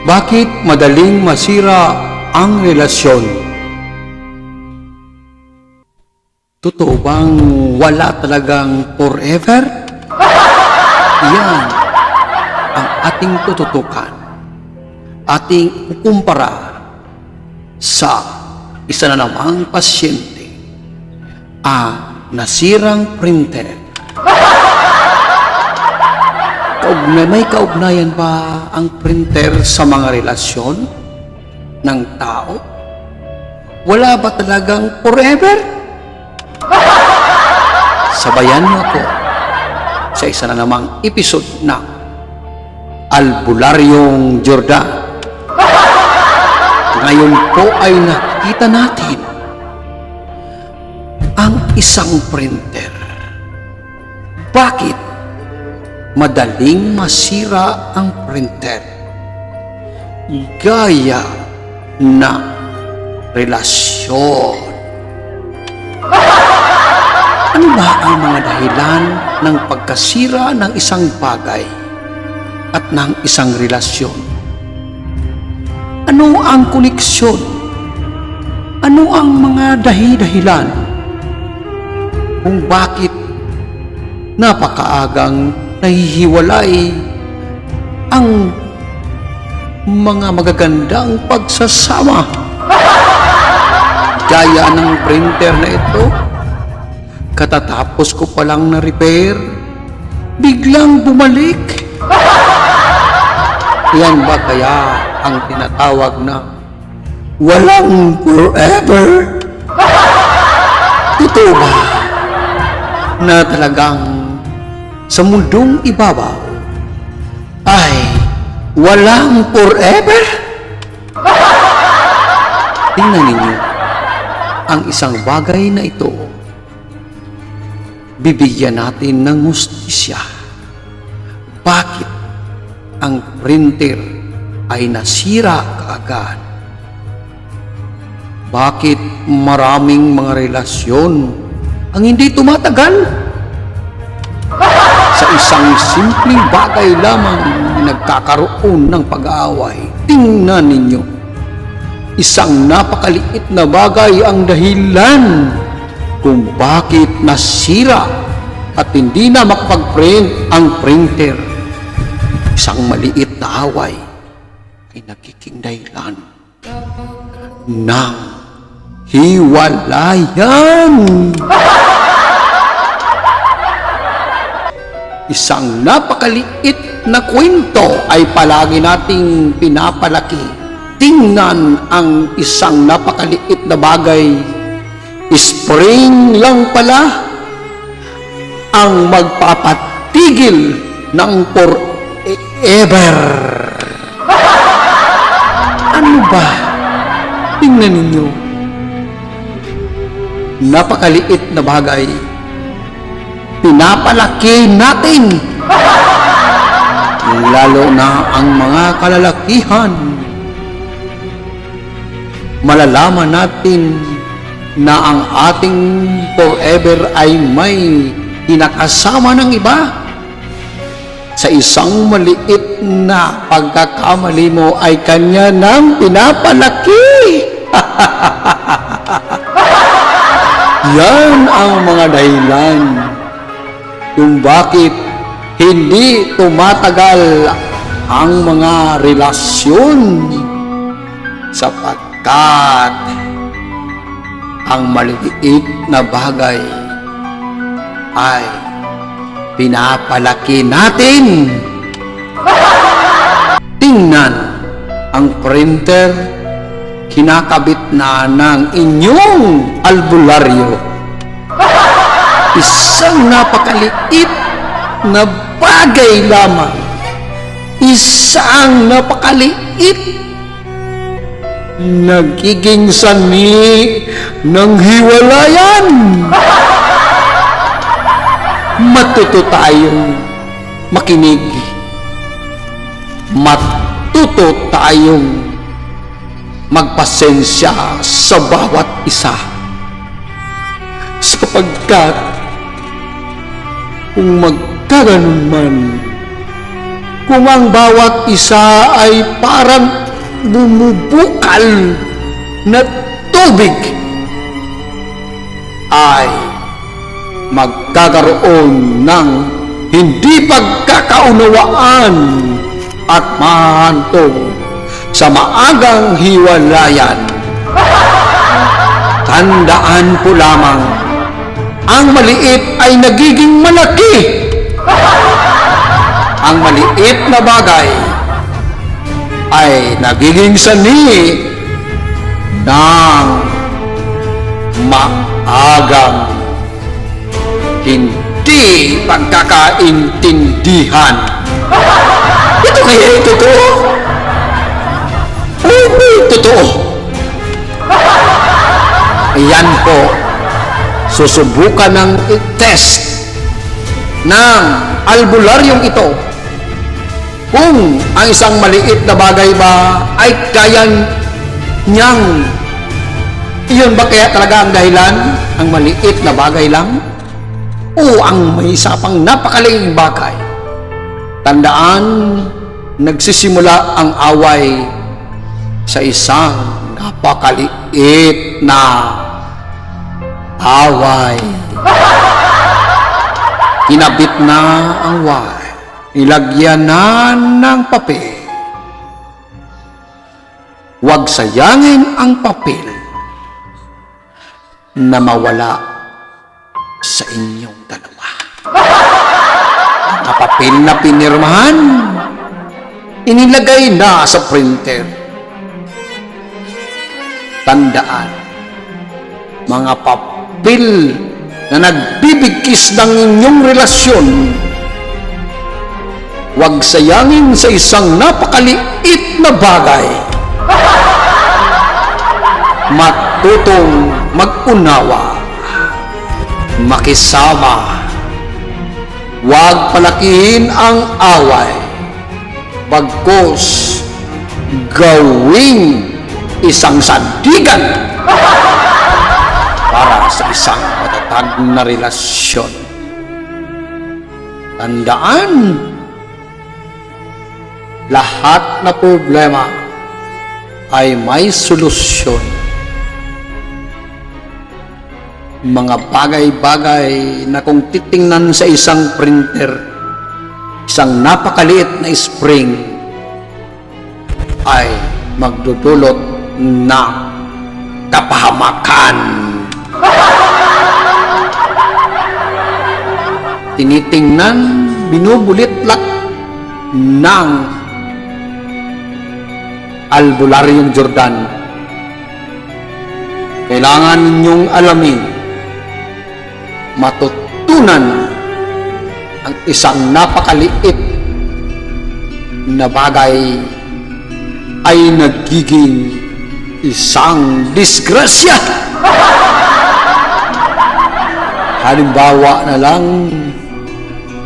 Bakit madaling masira ang relasyon? Totoo bang wala talagang forever? Yan ang ating tututukan. Ating kukumpara sa isa na namang pasyente, nasirang printer. May kaugnayan ba ang printer sa mga relasyon ng tao? Wala ba talagang forever? Sabayan niyo ako sa isa na namang episode na Albularyong Jordan. Ngayon po ay nakita natin ang isang printer. Bakit madaling masira ang printer? Gaya na relasyon. Ano ba ang mga dahilan ng pagkasira ng isang bagay at ng isang relasyon? Ano ang koneksyon? Ano ang mga dahilan kung bakit napakaagang nahihiwalay ang mga magagandang pagsasama? Gaya ng printer na ito, katatapos ko palang na-repair, biglang bumalik. Yan ba kaya ang tinatawag na walang forever? Totoo ba na talagang sa mundong ibabaw ay walang forever? Tingnan ninyo ang isang bagay na ito. Bibigyan natin ng hustisya. Bakit ang printer ay nasira kaagad? Bakit maraming mga relasyon ang hindi tumatagal? Sa isang simpleng bagay lamang nagkakaroon ng pag-aaway. Tingnan ninyo, isang napakaliit na bagay ang dahilan kung bakit nasira at hindi na makapag-print ang printer. Isang maliit na away ay nagiging dahilan ng hiwalayan. Isang napakaliit na kwento ay palagi nating pinapalaki. Tingnan ang isang napakaliit na bagay. Spring lang pala ang magpapatigil ng forever. Ano ba? Tingnan ninyo. Napakaliit na bagay. Pinapalaki natin. Lalo na ang mga kalalakihan. Malalaman natin na ang ating forever ay may kinakasama ng iba. Sa isang maliit na pagkakamali mo ay kanya nang pinapalaki. Yan ang mga dahilan kung bakit hindi tumatagal ang mga relasyon, sapagkat ang maliliit na bagay ay pinapalaki natin. Tingnan ang printer, kinakabit na ng inyong albularyo. Isang napakaliit na bagay lamang. Isang napakaliit nagiging sanhi ng hiwalayan. Matuto tayong makinig. Matuto tayong magpasensya sa bawat isa. Sapagkat kung magkaganon man, kung ang bawat isa ay parang bumubukal na tubig, ay magkakaroon ng hindi pagkakaunawaan at mahantong sa maagang hiwalayan. Tandaan po lamang, ang maliit ay nagiging malaki. Ang maliit na bagay ay nagiging sanhi ng maagang hindi pagkakaintindihan. Ito kaya ay totoo? Oo, totoo. Ayan po, susubukan ng test ng albularyong ito kung ang isang maliit na bagay ba ay kaya niyang, iyon ba kaya talaga ang dahilan? Ang maliit na bagay lang? O ang may isa pang napakaliing bagay? Tandaan, nagsisimula ang away sa isang napakaliit na away. Kinabit na ang wire, nilagyan na ng papel. Huwag sayangin ang papel na mawala sa inyong dalawa. Ang papel na pinirmahan, inilagay na sa printer. Tandaan, mga papel na nagbibigkis ng inyong relasyon, huwag sayangin sa isang napakaliit na bagay. Matutong mag-unawa, makisama, huwag palakihin ang away, bagkus gawing isang sandigan para sa isang matatag na relasyon. Tandaan, lahat na problema ay may solusyon. Mga bagay-bagay na kung titingnan sa isang printer, isang napakaliit na spring ay magdudulot ng kapahamakan. Tinitingnan, binubulitlat ng albularyong Jordan. Kailangan ninyong alamin, matutunan ang isang napakaliit na bagay ay nagiging isang disgrasya. Halimbawa na lang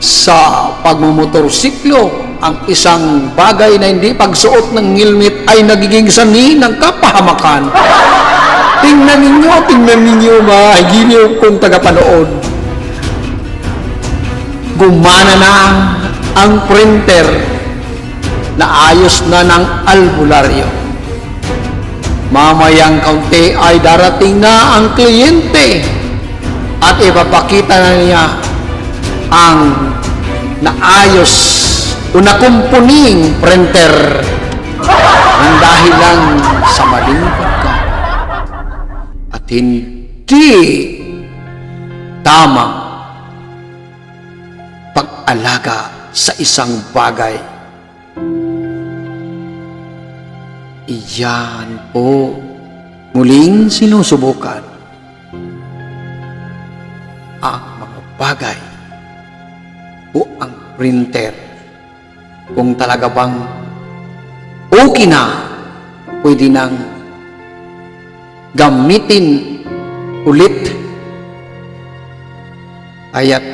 sa pagmumotorsiklo, ang isang bagay na hindi pagsuot ng helmet ay nagiging sanhi ng kapahamakan. Tingnan ninyo, mahigil niyo kung tagapanood. Gumana na ang printer na ayos na ng albularyo. Mamayang kaunti ay darating na ang kliyente at ipapakita na niya ang naayos o nakumpuning printer ng dahil lang sa maling pagka at hindi tamang pag-alaga sa isang bagay. Iyan po muling sinusubukan ang mga bagay o ang printer kung talaga bang okay na, pwede nang gamitin ulit. Kaya't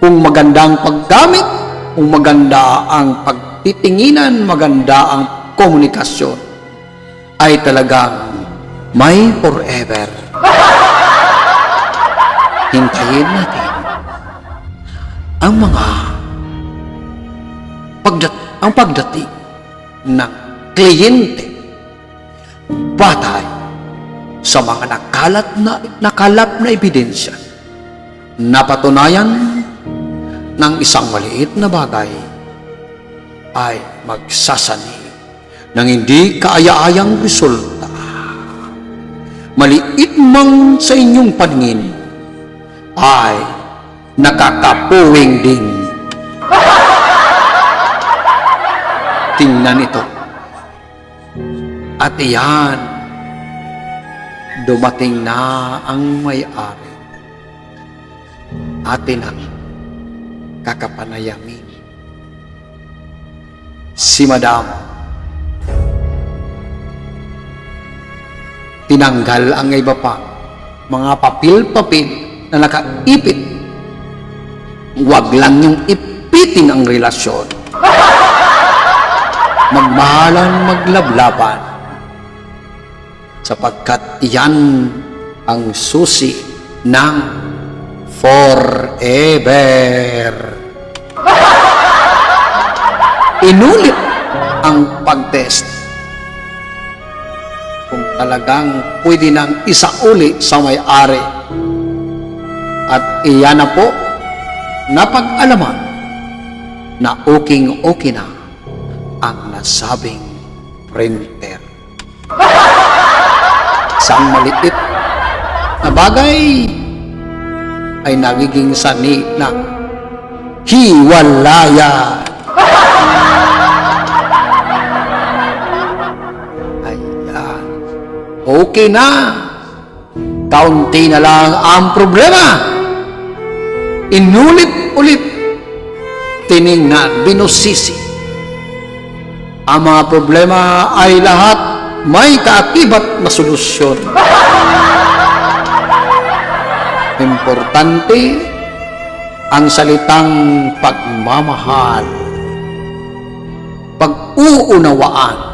kung maganda ang paggamit, kung maganda ang pagtitinginan, maganda ang komunikasyon, ay talagang may forever. Hintayin natin ang mga ang pagdating ng kliyente batay sa mga nakalap na ebidensya, napatunayan ng isang maliit na bagay ay magsasani ng hindi kaaya-ayang resulta. Maliit mang sa inyong paningin ay nakakapuwing din. Tingnan ito. At iyan, dumating na ang may-ari. Atin ang kakapanayamin. Si Madam, tinanggal ang iba pa mga papel-papel na nakaipit. Huwag lang yung ipitin ang relasyon. Magmahalan, maglablaban, sapagkat iyan ang susi ng forever. Inulit ang pag-test. Kung talagang pwede nang isauli sa may-ari. At iyan na po, napag-alaman na okay na ang nasabing printer. Isang maliit na bagay ay nagiging sani ng hiwalayan. Ayan. Okay na. Kaunti na lang ang problema. Inulit-ulit. Tiningnan, binusisi. Ang mga problema ay lahat may kaakibat na solusyon. Importante ang salitang pagmamahal, pag-uunawaan,